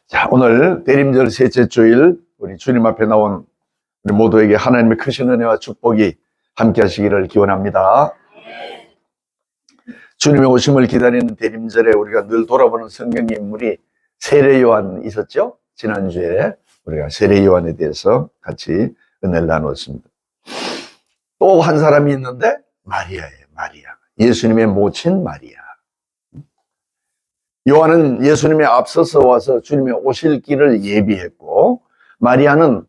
자, 오늘 대림절 셋째 주일 우리 주님 앞에 나온 우리 모두에게 하나님의 크신 은혜와 축복이 함께 하시기를 기원합니다. 주님의 오심을 기다리는 대림절에 우리가 늘 돌아보는 성경의 인물이 세례 요한 있었죠? 지난주에 우리가 세례 요한에 대해서 같이 은혜를 나눴습니다. 또 한 사람이 있는데 마리아예요. 마리아. 예수님의 모친 마리아. 요한은 예수님의 앞서서 와서 주님의 오실 길을 예비했고, 마리아는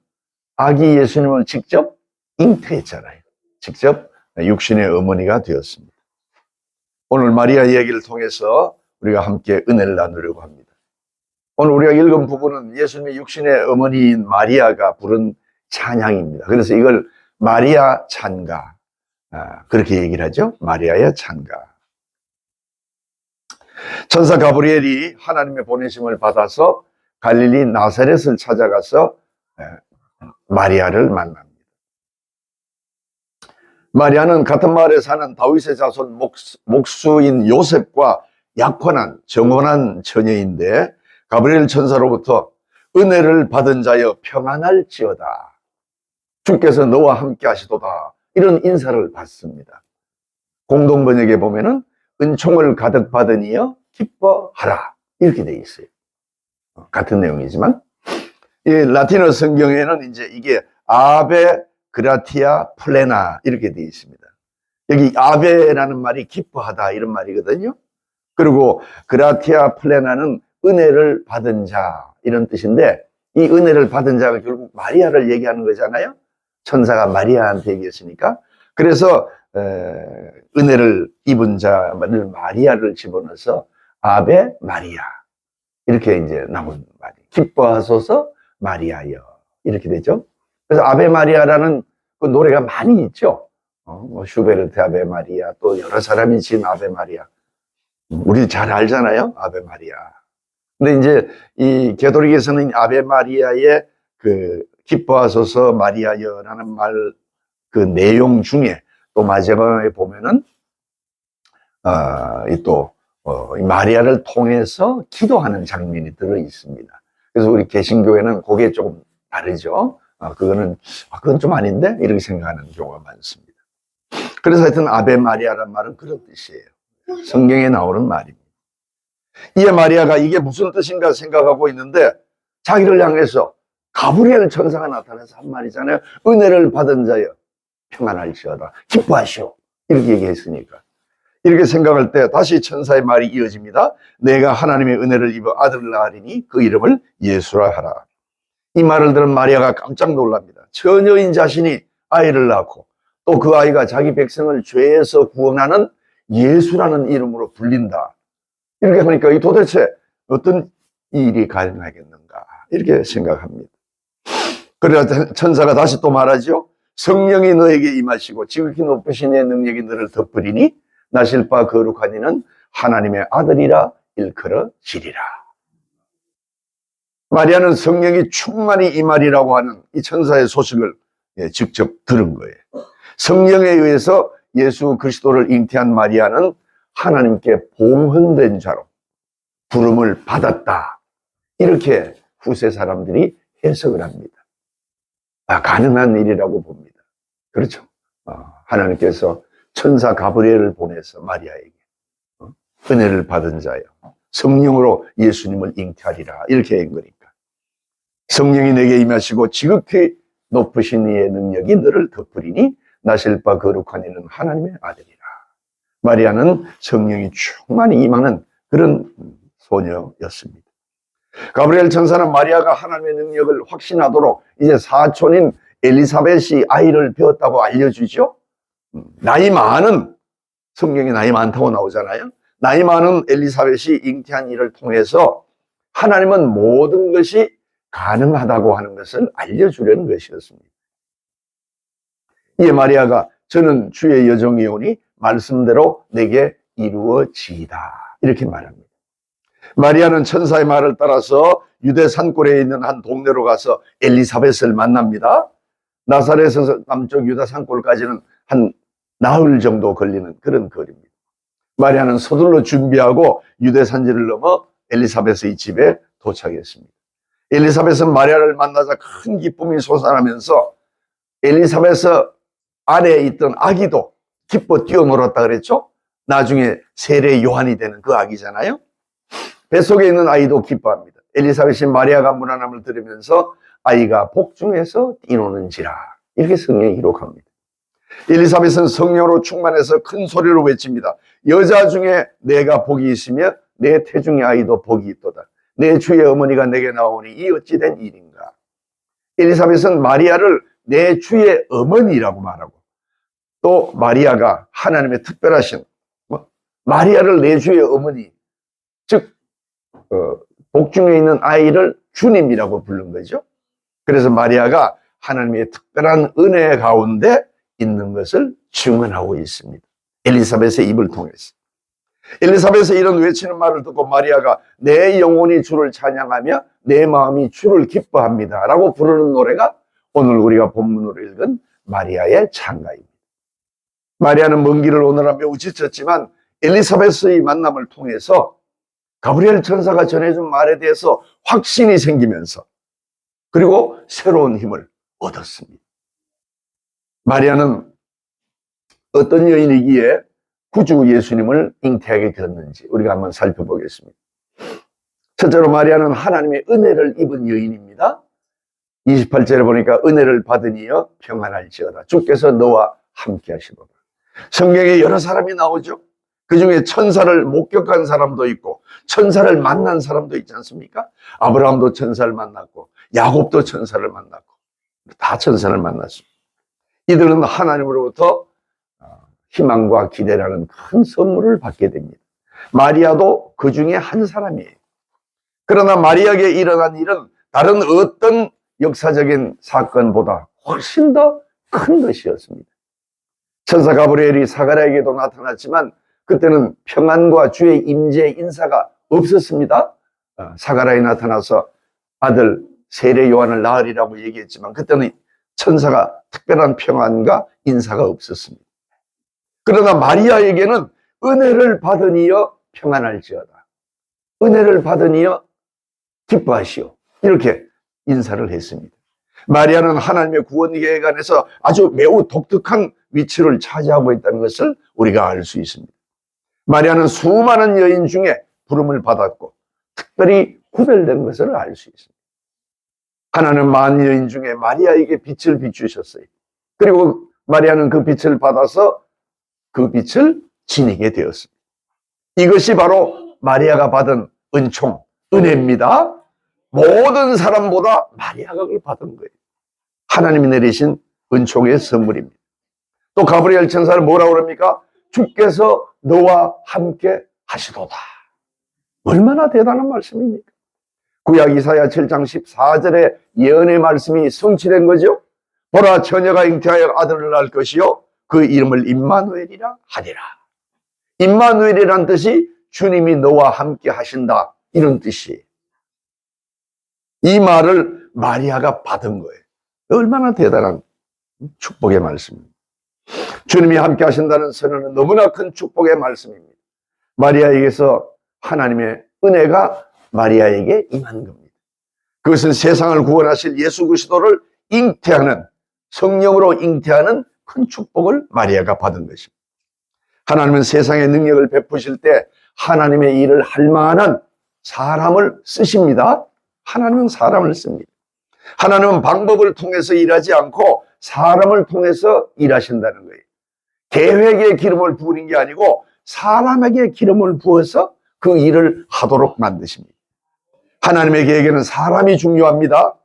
아기 예수님을 직접 잉태했잖아요. 직접 육신의 어머니가 되었습니다. 오늘 마리아 이야기를 통해서 우리가 함께 은혜를 나누려고 합니다. 오늘 우리가 읽은 부분은 예수님의 육신의 어머니인 마리아가 부른 찬양입니다. 그래서 이걸 마리아 찬가, 그렇게 얘기를 하죠. 마리아의 찬가. 천사 가브리엘이 하나님의 보내심을 받아서 갈릴리 나사렛을 찾아가서 마리아를 만납니다. 마리아는 같은 마을에 사는 다윗의 자손 목수인 요셉과 약혼한 정혼한 처녀인데, 가브리엘 천사로부터 은혜를 받은 자여 평안할지어다, 주께서 너와 함께 하시도다, 이런 인사를 받습니다. 공동번역에 보면은 은총을 가득 받은 이여 기뻐하라, 이렇게 되어 있어요. 같은 내용이지만 이 라틴어 성경에는 이제 이게 아베 그라티아 플레나 이렇게 되어 있습니다. 여기 아베라는 말이 기뻐하다 이런 말이거든요. 그리고 그라티아 플레나는 은혜를 받은 자 이런 뜻인데, 이 은혜를 받은 자가 결국 마리아를 얘기하는 거잖아요. 천사가 마리아한테 얘기했으니까. 그래서 은혜를 입은 자를 마리아를 집어넣어서 아베 마리아 이렇게 이제 나온 말이, 기뻐하소서 마리아여, 이렇게 되죠. 그래서 아베 마리아라는 그 노래가 많이 있죠. 뭐 슈베르트 아베 마리아, 또 여러 사람이 지은 아베 마리아, 우리 잘 알잖아요, 아베 마리아. 근데 이제 이 개토릭에서는 아베 마리아의 그 기뻐하소서 마리아여라는 말 그 내용 중에 또 마지막에 보면은 마리아를 통해서 기도하는 장면이 들어 있습니다. 그래서 우리 개신교회는 그게 조금 다르죠. 그건 좀 아닌데 이렇게 생각하는 경우가 많습니다. 그래서 하여튼 아베 마리아란 말은 그런 뜻이에요. 성경에 나오는 말입니다. 이에 마리아가 이게 무슨 뜻인가 생각하고 있는데, 자기를 향해서 가브리엘 천사가 나타나서 한 말이잖아요. 은혜를 받은 자여 평안할지어다, 기뻐하시오, 이렇게 얘기했으니까. 이렇게 생각할 때 다시 천사의 말이 이어집니다. 내가 하나님의 은혜를 입어 아들을 낳으리니 그 이름을 예수라 하라. 이 말을 들은 마리아가 깜짝 놀랍니다. 처녀인 자신이 아이를 낳고 또 그 아이가 자기 백성을 죄에서 구원하는 예수라는 이름으로 불린다. 이렇게 하니까 이 도대체 어떤 일이 가능하겠는가, 이렇게 생각합니다. 그래서 천사가 다시 또 말하죠. 성령이 너에게 임하시고 지극히 높으신 이의 능력이 너를 덮으리니 나실 바 거룩한 이는 하나님의 아들이라 일컬어지리라. 마리아는 성령이 충만히 임하리라고 하는 이 천사의 소식을 직접 들은 거예요. 성령에 의해서 예수 그리스도를 잉태한 마리아는 하나님께 봉헌된 자로 부름을 받았다, 이렇게 후세 사람들이 해석을 합니다. 가능한 일이라고 봅니다. 그렇죠. 하나님께서 천사 가브리엘을 보내서 마리아에게 은혜를 받은 자여 성령으로 예수님을 잉태하리라, 이렇게 한 거니까. 성령이 내게 임하시고 지극히 높으신 이의 능력이 너를 덮으리니 나실 바 거룩한 이는 하나님의 아들이라. 마리아는 성령이 충만히 임하는 그런 소녀였습니다. 가브리엘 천사는 마리아가 하나님의 능력을 확신하도록 이제 사촌인 엘리사벳이 아이를 배웠다고 알려주죠. 나이 많은, 성경에 나이 많다고 나오잖아요. 나이 많은 엘리사벳이 잉태한 일을 통해서 하나님은 모든 것이 가능하다고 하는 것을 알려주려는 것이었습니다. 이에 마리아가 저는 주의 여종이오니 말씀대로 내게 이루어지이다, 이렇게 말합니다. 마리아는 천사의 말을 따라서 유대 산골에 있는 한 동네로 가서 엘리사벳을 만납니다. 나사렛에서 남쪽 유다 산골까지는 한 나흘 정도 걸리는 그런 거리입니다. 마리아는 서둘러 준비하고 유대 산지를 넘어 엘리사벳의 집에 도착했습니다. 엘리사벳은 마리아를 만나자 큰 기쁨이 솟아나면서 엘리사벳 안에 있던 아기도 기뻐 뛰어놀았다 그랬죠? 나중에 세례 요한이 되는 그 아기잖아요. 뱃속에 있는 아이도 기뻐합니다. 엘리사벳이 마리아가 문안함을 들으면서 아이가 복중에서 뛰노는지라, 이렇게 성경에 기록합니다. 엘리사벳은 성령으로 충만해서 큰 소리로 외칩니다. 여자 중에 내가 복이 있으며 내 태중의 아이도 복이 있도다. 내 주의 어머니가 내게 나오니 이 어찌된 일인가. 엘리사벳은 마리아를 내 주의 어머니라고 말하고, 또 마리아가 하나님의 특별하신, 마리아를 내 주의 어머니, 즉 복중에 있는 아이를 주님이라고 부른 거죠. 그래서 마리아가 하나님의 특별한 은혜 가운데 있는 것을 증언하고 있습니다. 엘리사벳의 입을 통해서. 엘리사벳의 이런 외치는 말을 듣고 마리아가 내 영혼이 주를 찬양하며 내 마음이 주를 기뻐합니다 라고 부르는 노래가 오늘 우리가 본문으로 읽은 마리아의 찬가입니다. 마리아는 먼 길을 오느라 매우 지쳤지만 엘리사벳의 만남을 통해서 가브리엘 천사가 전해준 말에 대해서 확신이 생기면서, 그리고 새로운 힘을 얻었습니다. 마리아는 어떤 여인이기에 구주 예수님을 잉태하게 되었는지 우리가 한번 살펴보겠습니다. 첫째로 마리아는 하나님의 은혜를 입은 여인입니다. 28절에 보니까 은혜를 받으니여 평안할지어다. 주께서 너와 함께 하시도다. 성경에 여러 사람이 나오죠. 그 중에 천사를 목격한 사람도 있고 천사를 만난 사람도 있지 않습니까? 아브라함도 천사를 만났고 야곱도 천사를 만났고 다 천사를 만났습니다. 이들은 하나님으로부터 희망과 기대라는 큰 선물을 받게 됩니다. 마리아도 그 중에 한 사람이에요. 그러나 마리아에게 일어난 일은 다른 어떤 역사적인 사건보다 훨씬 더 큰 것이었습니다. 천사 가브리엘이 사가랴에게도 나타났지만 그때는 평안과 주의 임재 인사가 없었습니다. 사가랴에 나타나서 아들 세례 요한을 낳으리라고 얘기했지만 그때는 천사가 특별한 평안과 인사가 없었습니다. 그러나 마리아에게는 은혜를 받으니여 평안할지어다. 은혜를 받으니여 기뻐하시오. 이렇게 인사를 했습니다. 마리아는 하나님의 구원 계획 안에서 아주 매우 독특한 위치를 차지하고 있다는 것을 우리가 알 수 있습니다. 마리아는 수많은 여인 중에 부름을 받았고 특별히 구별된 것을 알 수 있습니다. 하나는 많은 여인 중에 마리아에게 빛을 비추셨어요. 그리고 마리아는 그 빛을 받아서 그 빛을 지니게 되었습니다. 이것이 바로 마리아가 받은 은총, 은혜입니다. 모든 사람보다 마리아가 그걸 받은 거예요. 하나님이 내리신 은총의 선물입니다. 또 가브리엘 천사를 뭐라고 그럽니까? 주께서 너와 함께 하시도다. 얼마나 대단한 말씀입니까? 구약 이사야 7장 14절의 예언의 말씀이 성취된 거죠. 보라, 처녀가 잉태하여 아들을 낳을 것이요 그 이름을 임마누엘이라 하리라. 임마누엘이란 뜻이 주님이 너와 함께 하신다, 이런 뜻이에요. 이 말을 마리아가 받은 거예요. 얼마나 대단한 축복의 말씀입니다. 주님이 함께 하신다는 선언은 너무나 큰 축복의 말씀입니다. 마리아에게서 하나님의 은혜가 마리아에게 임한 겁니다. 그것은 세상을 구원하실 예수 그리스도를 잉태하는, 성령으로 잉태하는 큰 축복을 마리아가 받은 것입니다. 하나님은 세상의 능력을 베푸실 때 하나님의 일을 할 만한 사람을 쓰십니다. 하나님은 사람을 씁니다. 하나님은 방법을 통해서 일하지 않고 사람을 통해서 일하신다는 거예요. 계획에 기름을 부으는 게 아니고 사람에게 기름을 부어서 그 일을 하도록 만드십니다. 하나님의 계획에는 사람이 중요합니다.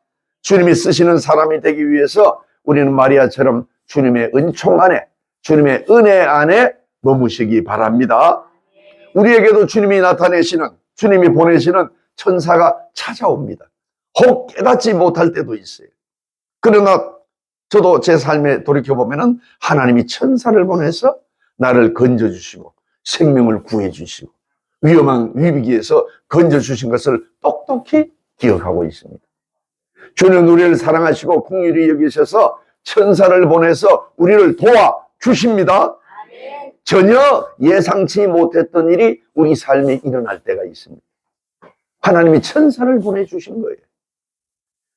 주님이 쓰시는 사람이 되기 위해서 우리는 마리아처럼 주님의 은총 안에, 주님의 은혜 안에 머무시기 바랍니다. 우리에게도 주님이 나타내시는, 주님이 보내시는 천사가 찾아옵니다. 혹 깨닫지 못할 때도 있어요. 그러나 저도 제 삶에 돌이켜보면 하나님이 천사를 보내서 나를 건져주시고 생명을 구해주시고 위험한 위기에서 건져주신 것을 똑똑히 기억하고 있습니다. 주는 우리를 사랑하시고 긍휼히 여기셔서 천사를 보내서 우리를 도와주십니다. 전혀 예상치 못했던 일이 우리 삶에 일어날 때가 있습니다. 하나님이 천사를 보내주신 거예요.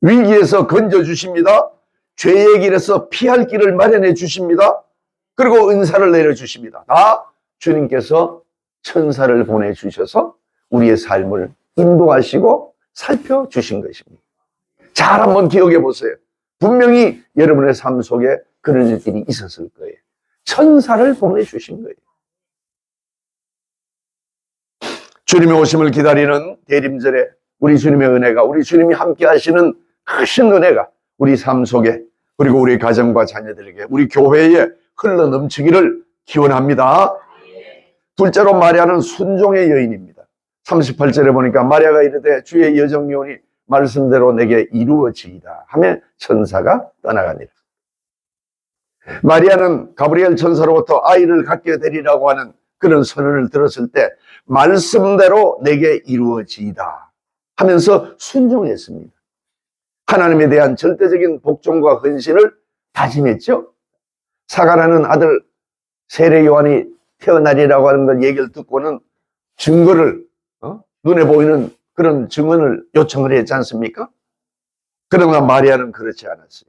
위기에서 건져주십니다. 죄의 길에서 피할 길을 마련해 주십니다. 그리고 은사를 내려주십니다. 다 주님께서 천사를 보내주셔서 우리의 삶을 인도하시고 살펴주신 것입니다. 잘 한번 기억해 보세요. 분명히 여러분의 삶 속에 그런 일들이 있었을 거예요. 천사를 보내주신 거예요. 주님의 오심을 기다리는 대림절에 우리 주님의 은혜가, 우리 주님이 함께 하시는 크신 은혜가 우리 삶 속에, 그리고 우리 가정과 자녀들에게, 우리 교회에 흘러 넘치기를 기원합니다. 둘째로 마리아는 순종의 여인입니다. 38절에 보니까 마리아가 이르되 주의 여정요원이 말씀대로 내게 이루어지이다 하며 천사가 떠나가니라. 마리아는 가브리엘 천사로부터 아이를 갖게 되리라고 하는 그런 선언을 들었을 때 말씀대로 내게 이루어지이다 하면서 순종했습니다. 하나님에 대한 절대적인 복종과 헌신을 다짐했죠. 사가라는 아들 세례 요한이 태어나리라고 하는 건 얘기를 듣고는 증거를, 눈에 보이는 그런 증언을 요청을 했지 않습니까? 그러나 마리아는 그렇지 않았어요.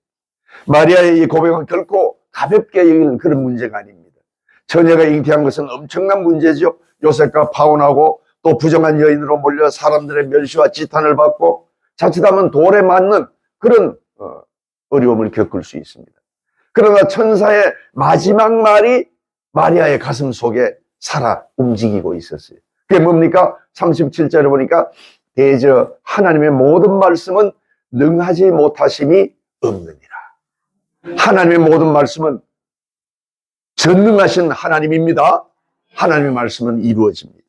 마리아의 이 고백은 결코 가볍게 여기는 그런 문제가 아닙니다. 처녀가 잉태한 것은 엄청난 문제죠. 요셉과 파혼하고 또 부정한 여인으로 몰려 사람들의 멸시와 지탄을 받고 자칫하면 돌에 맞는 그런 어려움을 겪을 수 있습니다. 그러나 천사의 마지막 말이 마리아의 가슴 속에 살아 움직이고 있었어요. 그게 뭡니까? 37절에 보니까 대저 하나님의 모든 말씀은 능하지 못하심이 없느니라. 하나님의 모든 말씀은 전능하신 하나님입니다. 하나님의 말씀은 이루어집니다.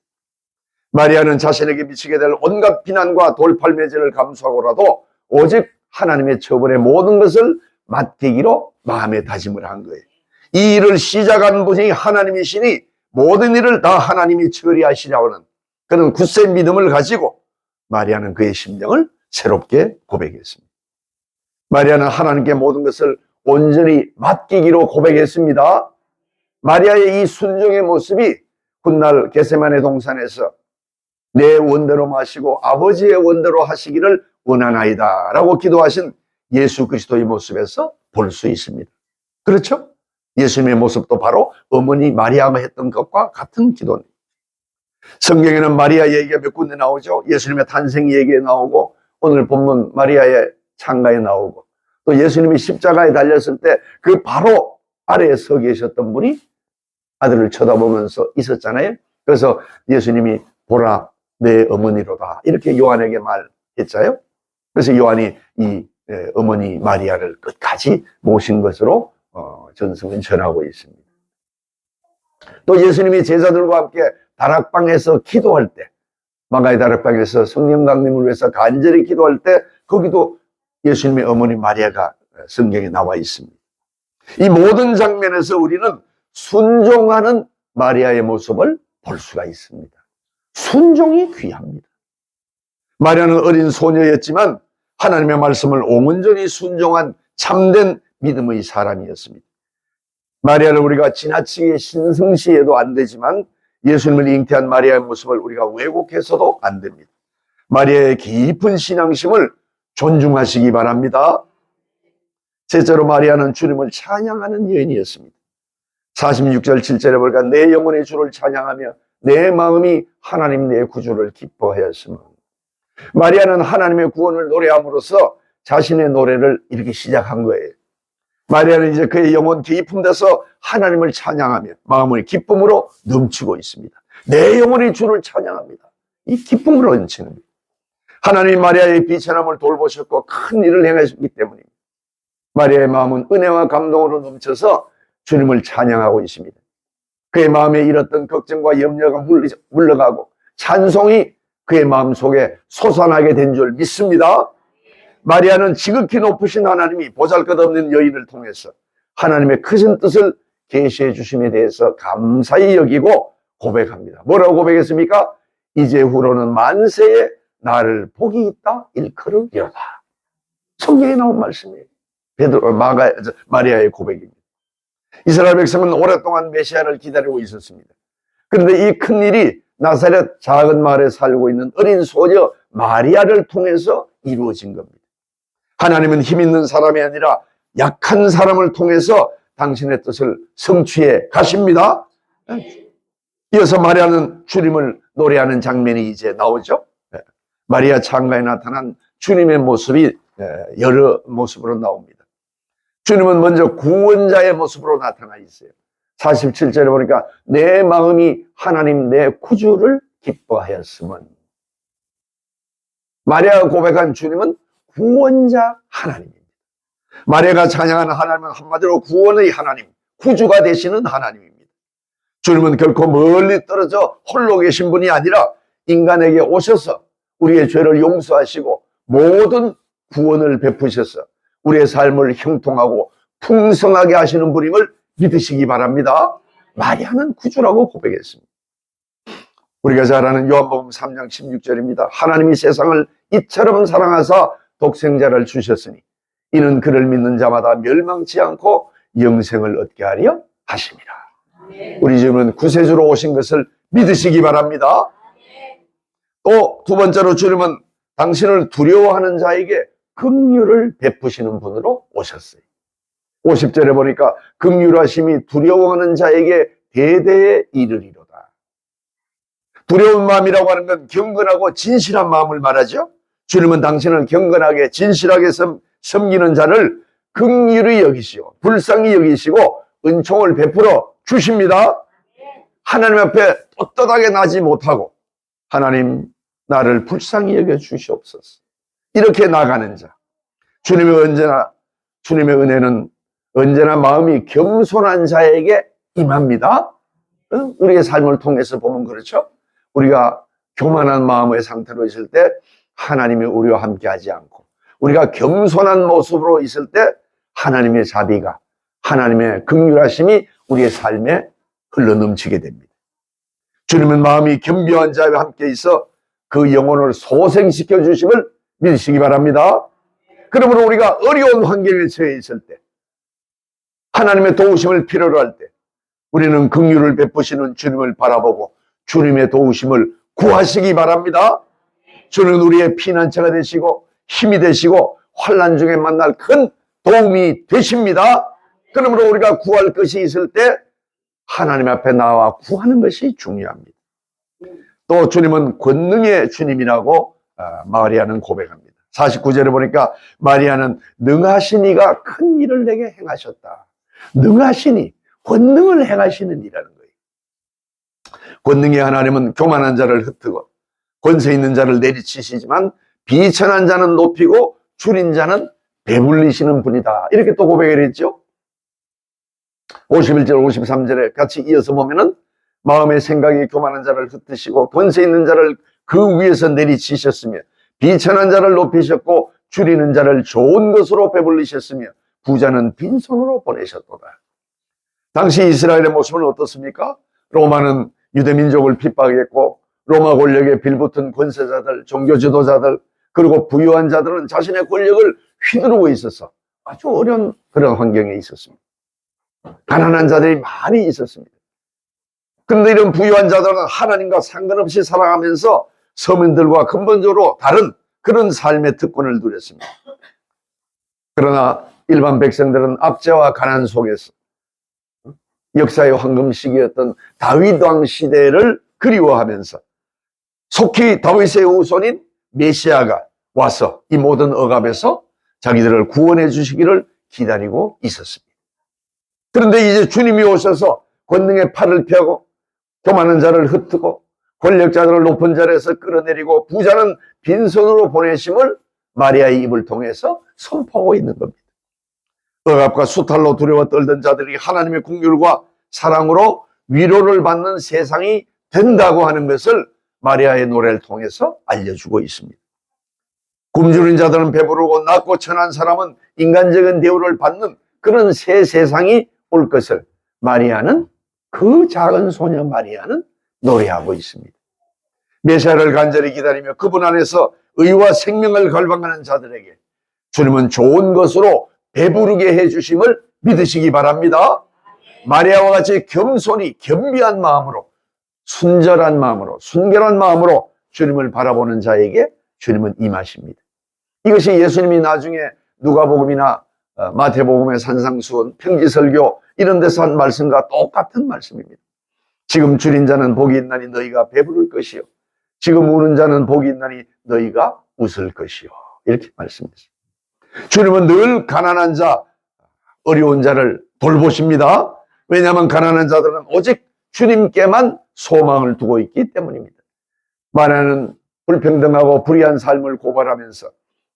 마리아는 자신에게 미치게 될 온갖 비난과 돌팔매질을 감수하고라도 오직 하나님의 처벌의 모든 것을 맡기기로 마음에 다짐을 한 거예요. 이 일을 시작한 분이 하나님이시니 모든 일을 다 하나님이 처리하시려고 하는 그런 굳센 믿음을 가지고 마리아는 그의 심정을 새롭게 고백했습니다. 마리아는 하나님께 모든 것을 온전히 맡기기로 고백했습니다. 마리아의 이 순종의 모습이 훗날 겟세마네 동산에서 내 원대로 마시고 아버지의 원대로 하시기를 원하나이다 라고 기도하신 예수 그리스도의 모습에서 볼 수 있습니다. 그렇죠? 예수님의 모습도 바로 어머니 마리아가 했던 것과 같은 기도입니다. 성경에는 마리아 얘기가 몇 군데 나오죠. 예수님의 탄생 얘기에 나오고 오늘 본문 마리아의 창가에 나오고 또 예수님이 십자가에 달렸을 때 그 바로 아래에 서 계셨던 분이 아들을 쳐다보면서 있었잖아요. 그래서 예수님이 보라 내 어머니로다 이렇게 요한에게 말했잖아요. 그래서 요한이 이 어머니 마리아를 끝까지 모신 것으로 전승은 전하고 있습니다. 또 예수님이 제자들과 함께 다락방에서 기도할 때, 마가의 다락방에서 성령 강림을 위해서 간절히 기도할 때 거기도 예수님의 어머니 마리아가 성경에 나와 있습니다. 이 모든 장면에서 우리는 순종하는 마리아의 모습을 볼 수가 있습니다. 순종이 귀합니다. 마리아는 어린 소녀였지만 하나님의 말씀을 온전히 순종한 참된 믿음의 사람이었습니다. 마리아를 우리가 지나치게 신성시해도 안 되지만 예수님을 잉태한 마리아의 모습을 우리가 왜곡해서도 안 됩니다. 마리아의 깊은 신앙심을 존중하시기 바랍니다. 셋째로 마리아는 주님을 찬양하는 여인이었습니다. 46절 7절에 보니까 내 영혼의 주를 찬양하며 내 마음이 하나님 내 구주를 기뻐하였으며, 마리아는 하나님의 구원을 노래함으로써 자신의 노래를 이렇게 시작한 거예요. 마리아는 이제 그의 영혼 깊은 데서 하나님을 찬양하며 마음을 기쁨으로 넘치고 있습니다. 내 영혼이 주를 찬양합니다. 이 기쁨으로 넘치는 거예요. 하나님이 마리아의 비천함을 돌보셨고 큰 일을 행하셨기 때문입니다. 마리아의 마음은 은혜와 감동으로 넘쳐서 주님을 찬양하고 있습니다. 그의 마음에 일었던 걱정과 염려가 물러가고 찬송이 그의 마음속에 솟아나게 된 줄 믿습니다. 마리아는 지극히 높으신 하나님이 보잘것없는 여인을 통해서 하나님의 크신 뜻을 계시해 주심에 대해서 감사히 여기고 고백합니다. 뭐라고 고백했습니까? 이제후로는 만세에 나를 복이 있다 일컬으리로다. 성경에 나온 말씀이에요. 마리아의 고백입니다. 이스라엘 백성은 오랫동안 메시아를 기다리고 있었습니다. 그런데 이 큰일이 나사렛 작은 마을에 살고 있는 어린 소녀 마리아를 통해서 이루어진 겁니다. 하나님은 힘 있는 사람이 아니라 약한 사람을 통해서 당신의 뜻을 성취해 가십니다. 이어서 마리아는 주님을 노래하는 장면이 이제 나오죠. 마리아 창가에 나타난 주님의 모습이 여러 모습으로 나옵니다. 주님은 먼저 구원자의 모습으로 나타나 있어요. 47절에 보니까 내 마음이 하나님 내 구주를 기뻐하였으면. 마리아가 고백한 주님은 구원자 하나님입니다. 마리아가 찬양하는 하나님은 한마디로 구원의 하나님, 구주가 되시는 하나님입니다. 주님은 결코 멀리 떨어져 홀로 계신 분이 아니라 인간에게 오셔서 우리의 죄를 용서하시고 모든 구원을 베푸셔서 우리의 삶을 형통하고 풍성하게 하시는 분임을 믿으시기 바랍니다. 마리아는 구주라고 고백했습니다. 우리가 잘 아는 요한복음 3장 16절입니다. 하나님이 세상을 이처럼 사랑하사 독생자를 주셨으니 이는 그를 믿는 자마다 멸망치 않고 영생을 얻게 하려 하심이라. 우리 주님은 구세주로 오신 것을 믿으시기 바랍니다. 또 두 번째로 주님은 당신을 두려워하는 자에게 긍휼을 베푸시는 분으로 오셨어요. 50절에 보니까 긍휼하심이 두려워하는 자에게 대대에 이르리로다. 두려운 마음이라고 하는 건 경건하고 진실한 마음을 말하죠. 주님은 당신을 경건하게 진실하게 섬기는 자를 긍휼히 여기시고 불쌍히 여기시고 은총을 베풀어 주십니다. 하나님 앞에 떳떳하게 나지 못하고 하나님 나를 불쌍히 여겨 주시옵소서. 이렇게 나가는 자. 주님의 은혜는 언제나 마음이 겸손한 자에게 임합니다. 우리의 삶을 통해서 보면 그렇죠. 우리가 교만한 마음의 상태로 있을 때 하나님이 우리와 함께 하지 않고 우리가 겸손한 모습으로 있을 때 하나님의 자비가 하나님의 긍휼하심이 우리의 삶에 흘러넘치게 됩니다. 주님은 마음이 겸비한 자와 함께 있어 그 영혼을 소생시켜 주심을 믿으시기 바랍니다. 그러므로 우리가 어려운 환경에 처해 있을 때 하나님의 도우심을 필요로 할 때 우리는 긍휼을 베푸시는 주님을 바라보고 주님의 도우심을 구하시기 바랍니다. 주는 우리의 피난처가 되시고 힘이 되시고 환난 중에 만날 큰 도움이 되십니다. 그러므로 우리가 구할 것이 있을 때 하나님 앞에 나와 구하는 것이 중요합니다. 또 주님은 권능의 주님이라고 마리아는 고백합니다. 49절에 보니까 마리아는 능하시니가 큰 일을 내게 행하셨다. 능하시니, 권능을 행하시는 이라는 거예요. 권능의 하나님은 교만한 자를 흩트고 권세 있는 자를 내리치시지만 비천한 자는 높이고 줄인 자는 배불리시는 분이다. 이렇게 또 고백을 했죠. 51절, 53절에 같이 이어서 보면은 마음의 생각이 교만한 자를 흩으시고 권세 있는 자를 그 위에서 내리치셨으며 비천한 자를 높이셨고 줄이는 자를 좋은 것으로 배불리셨으며 부자는 빈손으로 보내셨도다. 당시 이스라엘의 모습은 어떻습니까? 로마는 유대민족을 핍박했고 로마 권력에 빌붙은 권세자들, 종교 지도자들 그리고 부유한 자들은 자신의 권력을 휘두르고 있어서 아주 어려운 그런 환경에 있었습니다. 가난한 자들이 많이 있었습니다. 그런데 이런 부유한 자들은 하나님과 상관없이 살아가면서 서민들과 근본적으로 다른 그런 삶의 특권을 누렸습니다. 그러나 일반 백성들은 압제와 가난 속에서 역사의 황금 시기였던 다윗 왕 시대를 그리워하면서 속히 다윗의 후손인 메시아가 와서 이 모든 억압에서 자기들을 구원해 주시기를 기다리고 있었습니다. 그런데 이제 주님이 오셔서 권능의 팔을 펴고 교만한 자를 흩트고 권력자들을 높은 자리에서 끌어내리고 부자는 빈손으로 보내심을 마리아의 입을 통해서 선포하고 있는 겁니다. 억압과 수탈로 두려워 떨던 자들이 하나님의 긍휼과 사랑으로 위로를 받는 세상이 된다고 하는 것을 마리아의 노래를 통해서 알려주고 있습니다. 굶주린 자들은 배부르고 낮고 천한 사람은 인간적인 대우를 받는 그런 새 세상이 올 것을 마리아는 그 작은 소녀 마리아는 노래하고 있습니다. 메시아를 간절히 기다리며 그분 안에서 의와 생명을 갈망하는 자들에게 주님은 좋은 것으로 배부르게 해주심을 믿으시기 바랍니다. 마리아와 같이 겸손히 겸비한 마음으로 순절한 마음으로 순결한 마음으로 주님을 바라보는 자에게 주님은 임하십니다. 이것이 예수님이 나중에 누가복음이나 마태복음의 산상수훈, 평지설교 이런 데서 한 말씀과 똑같은 말씀입니다. 지금 줄인 자는 복이 있나니 너희가 배부를 것이요 지금 우는 자는 복이 있나니 너희가 웃을 것이요 이렇게 말씀했어요. 주님은 늘 가난한 자, 어려운 자를 돌보십니다. 왜냐하면 가난한 자들은 오직 주님께만 소망을 두고 있기 때문입니다. 많은 불평등하고 불의한 삶을 고발하면서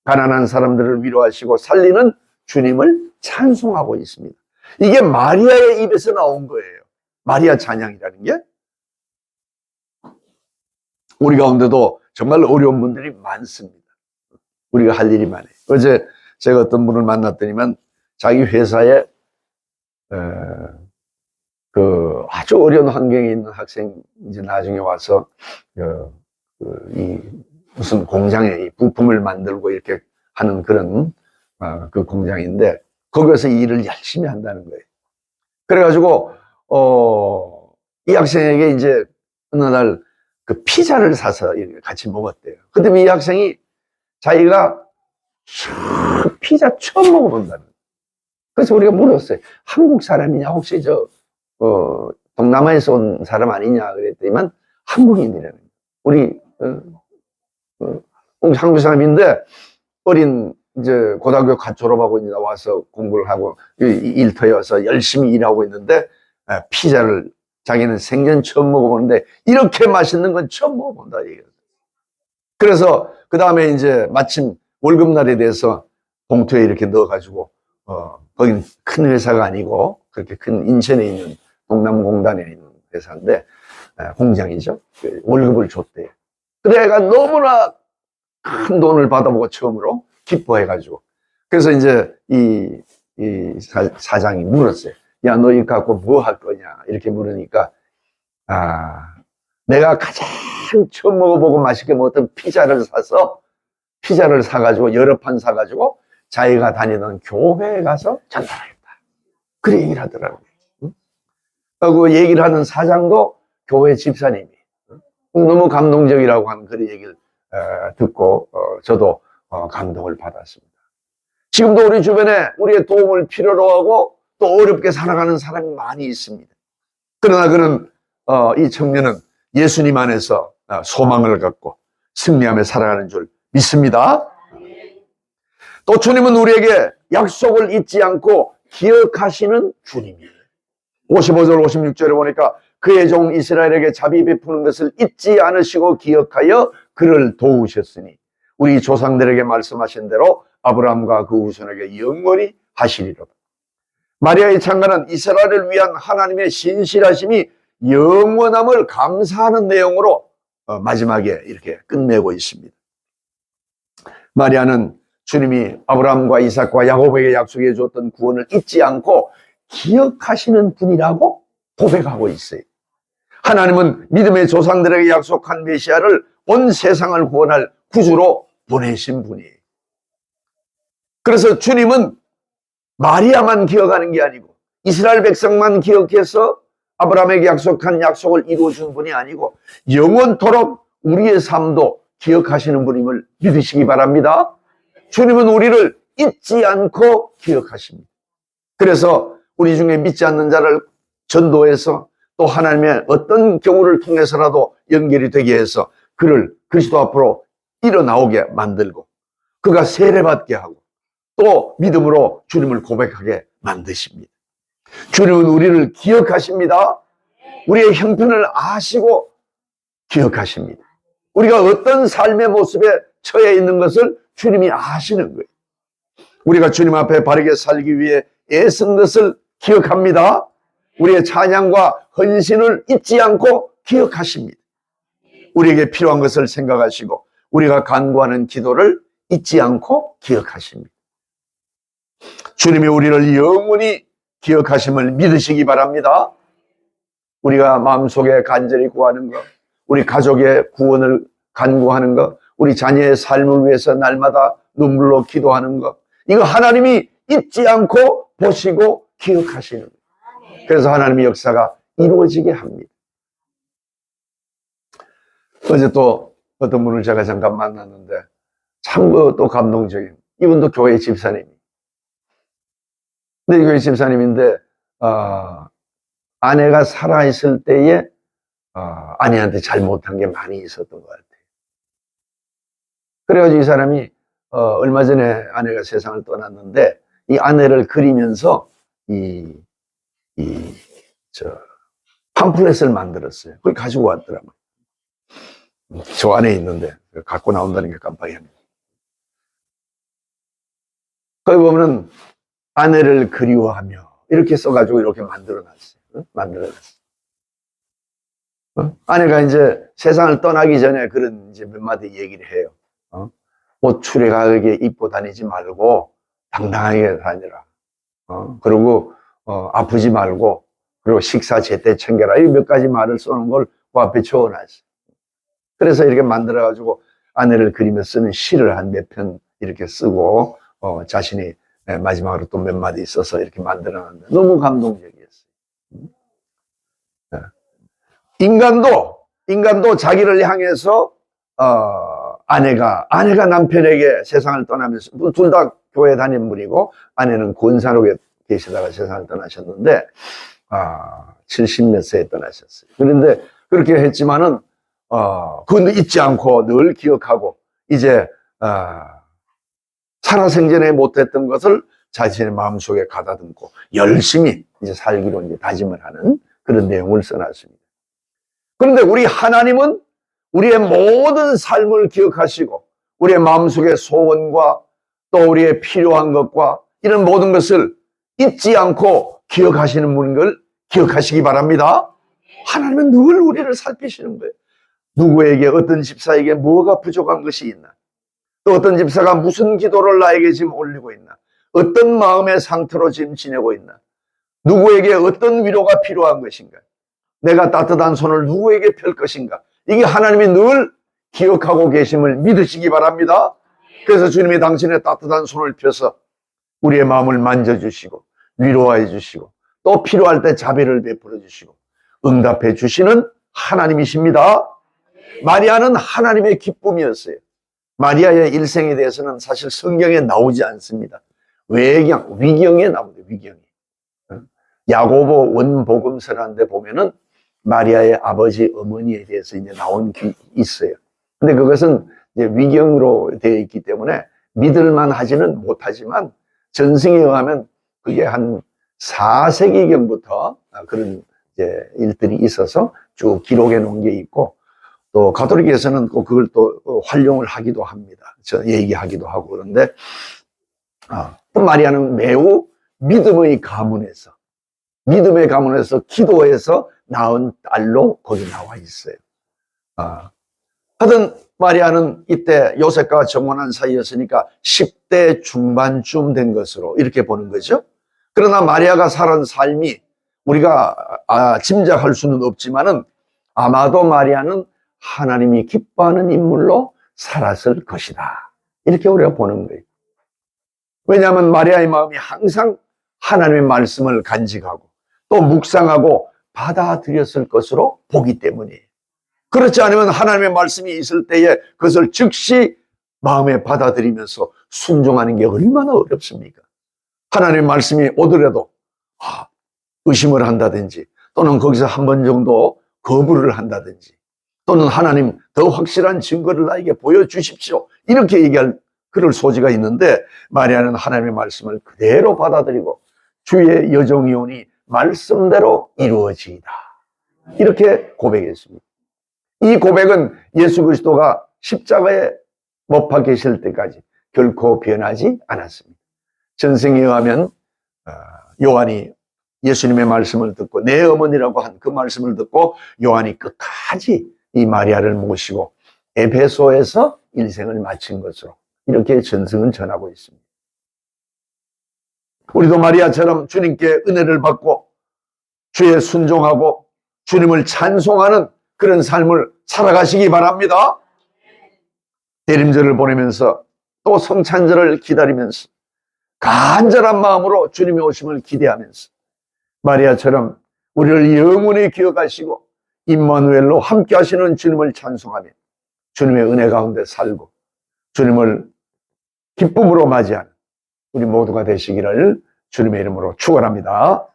가난한 사람들을 위로하시고 살리는 주님을 찬송하고 있습니다. 이게 마리아의 입에서 나온 거예요. 마리아 찬양이라는 게. 우리 가운데도 정말 어려운 분들이 많습니다. 우리가 할 일이 많아요. 어제 제가 어떤 분을 만났더니만 자기 회사에 그 아주 어려운 환경에 있는 학생이 이제 나중에 와서 이 무슨 공장에 이 부품을 만들고 이렇게 하는 그런 그 공장인데 거기서 일을 열심히 한다는 거예요. 그래가지고 이 학생에게 이제 어느 날 그 피자를 사서 같이 먹었대요. 근데 이 학생이 자기가 피자 처음 먹어본다는 거예요. 그래서 우리가 물었어요. 한국 사람이냐 혹시 동남아에서 온 사람 아니냐 그랬더니만 한국인이라는 거예요. 우리 한국 사람인데 어린 이제 고등학교 갓 졸업하고 이제 와서 공부를 하고 일터에 와서 열심히 일하고 있는데 피자를 자기는 생전 처음 먹어보는데 이렇게 맛있는 건 처음 먹어본다 얘기예요. 그래서 그 다음에 이제 마침 월급날에 대해서 봉투에 이렇게 넣어가지고 거긴 큰 회사가 아니고 그렇게 큰 인천에 있는 동남공단에 있는 회사인데 공장이죠. 월급을 줬대요. 그래 애가 너무나 큰 돈을 받아보고 처음으로 기뻐해가지고 그래서 이제 이 사장이 물었어요. 야, 너 이거 갖고 뭐 할 거냐 이렇게 물으니까 내가 가장 처음 먹어보고 맛있게 먹었던 피자를 사가지고 여러 판 사가지고 자기가 다니던 교회에 가서 전달하겠다. 그래 얘기를 하더라고요. 그 얘기를 하는 사장도 교회 집사님이 너무 감동적이라고 하는 그런 얘기를 듣고 저도 감동을 받았습니다. 지금도 우리 주변에 우리의 도움을 필요로 하고 또 어렵게 살아가는 사람이 많이 있습니다. 그러나 그는 이 청년은 예수님 안에서 소망을 갖고 승리하며 살아가는 줄 믿습니다. 또 주님은 우리에게 약속을 잊지 않고 기억하시는 주님이에요. 55절 56절에 보니까 그의 종 이스라엘에게 자비 베푸는 것을 잊지 않으시고 기억하여 그를 도우셨으니 우리 조상들에게 말씀하신 대로 아브라함과 그 후손에게 영원히 하시리로다. 마리아의 찬가는 이스라엘을 위한 하나님의 신실하심이 영원함을 감사하는 내용으로 마지막에 이렇게 끝내고 있습니다. 마리아는 주님이 아브라함과 이삭과 야곱에게 약속해 줬던 구원을 잊지 않고 기억하시는 분이라고 고백하고 있어요. 하나님은 믿음의 조상들에게 약속한 메시아를 온 세상을 구원할 구주로 보내신 분이에요. 그래서 주님은 마리아만 기억하는 게 아니고 이스라엘 백성만 기억해서 아브라함에게 약속한 약속을 이루어준 분이 아니고 영원토록 우리의 삶도 기억하시는 분임을 믿으시기 바랍니다. 주님은 우리를 잊지 않고 기억하십니다. 그래서 우리 중에 믿지 않는 자를 전도해서 또 하나님의 어떤 경우를 통해서라도 연결이 되게 해서 그를 그리스도 앞으로 일어나오게 만들고 그가 세례받게 하고 또 믿음으로 주님을 고백하게 만드십니다. 주님은 우리를 기억하십니다. 우리의 형편을 아시고 기억하십니다. 우리가 어떤 삶의 모습에 처해 있는 것을 주님이 아시는 거예요. 우리가 주님 앞에 바르게 살기 위해 애쓴 것을 기억합니다. 우리의 찬양과 헌신을 잊지 않고 기억하십니다. 우리에게 필요한 것을 생각하시고 우리가 간구하는 기도를 잊지 않고 기억하십니다. 주님이 우리를 영원히 기억하심을 믿으시기 바랍니다. 우리가 마음속에 간절히 구하는 것, 우리 가족의 구원을 간구하는 것, 우리 자녀의 삶을 위해서 날마다 눈물로 기도하는 것, 이거 하나님이 잊지 않고 보시고 기억하시는 거예요. 그래서 하나님의 역사가 이루어지게 합니다. 어제 또 어떤 분을 제가 잠깐 만났는데 참 또 감동적인, 이분도 교회 집사님이 근데 교회 집사님인데 아내가 살아있을 때에 아내한테 잘못한 게 많이 있었던 것 같아요. 그래가지고 이 사람이 얼마 전에 아내가 세상을 떠났는데 이 아내를 그리면서 팜플렛을 만들었어요. 그걸 가지고 왔더라고요. 저 안에 있는데 갖고 나온다는 게 깜빡이었네요. 거기 보면은 아내를 그리워하며 이렇게 써가지고 이렇게 만들어놨어요. 만들어놨어요. 아내가 이제 세상을 떠나기 전에 그런 이제 몇 마디 얘기를 해요. 옷 추레하게 입고 다니지 말고 당당하게 다니라. 그리고 아프지 말고 그리고 식사 제때 챙겨라. 이 몇 가지 말을 써놓은 걸 그 앞에 적어놨어요. 그래서 이렇게 만들어가지고 아내를 그리며 쓰는 시를 한 몇 편 이렇게 쓰고 자신이 마지막으로 또 몇 마디 써서 이렇게 만들어놨는데 너무 감동적이었어요. 인간도 자기를 향해서 아내가 남편에게 세상을 떠나면서 둘 다 교회 다니는 분이고 아내는 권사록에 계시다가 세상을 떠나셨는데 70몇 세에 떠나셨어요. 그런데 그렇게 했지만은 그건 잊지 않고 늘 기억하고 이제 살아생전에 못했던 것을 자신의 마음속에 가다듬고 열심히 이제 살기로 이제 다짐을 하는 그런 내용을 써놨습니다. 그런데 우리 하나님은 우리의 모든 삶을 기억하시고 우리의 마음속의 소원과 또 우리의 필요한 것과 이런 모든 것을 잊지 않고 기억하시는 분인 걸 기억하시기 바랍니다. 하나님은 늘 우리를 살피시는 거예요. 누구에게 어떤 집사에게 뭐가 부족한 것이 있나, 또 어떤 집사가 무슨 기도를 나에게 지금 올리고 있나, 어떤 마음의 상태로 지금 지내고 있나, 누구에게 어떤 위로가 필요한 것인가, 내가 따뜻한 손을 누구에게 펼 것인가, 이게 하나님이 늘 기억하고 계심을 믿으시기 바랍니다. 그래서 주님이 당신의 따뜻한 손을 펴서 우리의 마음을 만져주시고 위로해 주시고 또 필요할 때 자비를 베풀어 주시고 응답해 주시는 하나님이십니다. 마리아는 하나님의 기쁨이었어요. 마리아의 일생에 대해서는 사실 성경에 나오지 않습니다. 위경에 나옵니다. 위경에. 야고보 원복음서라는데 보면은 마리아의 아버지 어머니에 대해서 이제 나온 게 있어요. 근데 그것은 이제 위경으로 되어 있기 때문에 믿을만 하지는 못하지만 전승에 의하면 그게 한 4세기경부터 그런 이제 일들이 있어서 쭉 기록해 놓은 게 있고 또 가톨릭에서는 그걸 또 활용을 하기도 합니다. 얘기하기도 하고 그런데 또 마리아는 매우 믿음의 가문에서 기도해서 낳은 딸로 거기 나와 있어요. 하여튼 마리아는 이때 요셉과 정혼한 사이였으니까 10대 중반쯤 된 것으로 이렇게 보는 거죠. 그러나 마리아가 살은 삶이 우리가 짐작할 수는 없지만은 아마도 마리아는 하나님이 기뻐하는 인물로 살았을 것이다. 이렇게 우리가 보는 거예요. 왜냐하면 마리아의 마음이 항상 하나님의 말씀을 간직하고 또 묵상하고 받아들였을 것으로 보기 때문이에요. 그렇지 않으면 하나님의 말씀이 있을 때에 그것을 즉시 마음에 받아들이면서 순종하는 게 얼마나 어렵습니까? 하나님의 말씀이 오더라도 의심을 한다든지 또는 거기서 한 번 정도 거부를 한다든지 또는 하나님 더 확실한 증거를 나에게 보여주십시오 이렇게 얘기할 그럴 소지가 있는데 마리아는 하나님의 말씀을 그대로 받아들이고 주의 여종이오니 말씀대로 이루어지이다 이렇게 고백했습니다. 이 고백은 예수 그리스도가 십자가에 못 박히실 때까지 결코 변하지 않았습니다. 전승에 의하면 요한이 예수님의 말씀을 듣고 내 어머니라고 한 그 말씀을 듣고 요한이 끝까지 이 마리아를 모시고 에베소에서 일생을 마친 것으로 이렇게 전승은 전하고 있습니다. 우리도 마리아처럼 주님께 은혜를 받고 주에 순종하고 주님을 찬송하는 그런 삶을 살아가시기 바랍니다. 대림절을 보내면서 또 성찬절을 기다리면서 간절한 마음으로 주님의 오심을 기대하면서 마리아처럼 우리를 영원히 기억하시고 임마누엘로 함께 하시는 주님을 찬송하며 주님의 은혜 가운데 살고 주님을 기쁨으로 맞이하는 우리 모두가 되시기를 주님의 이름으로 축원합니다.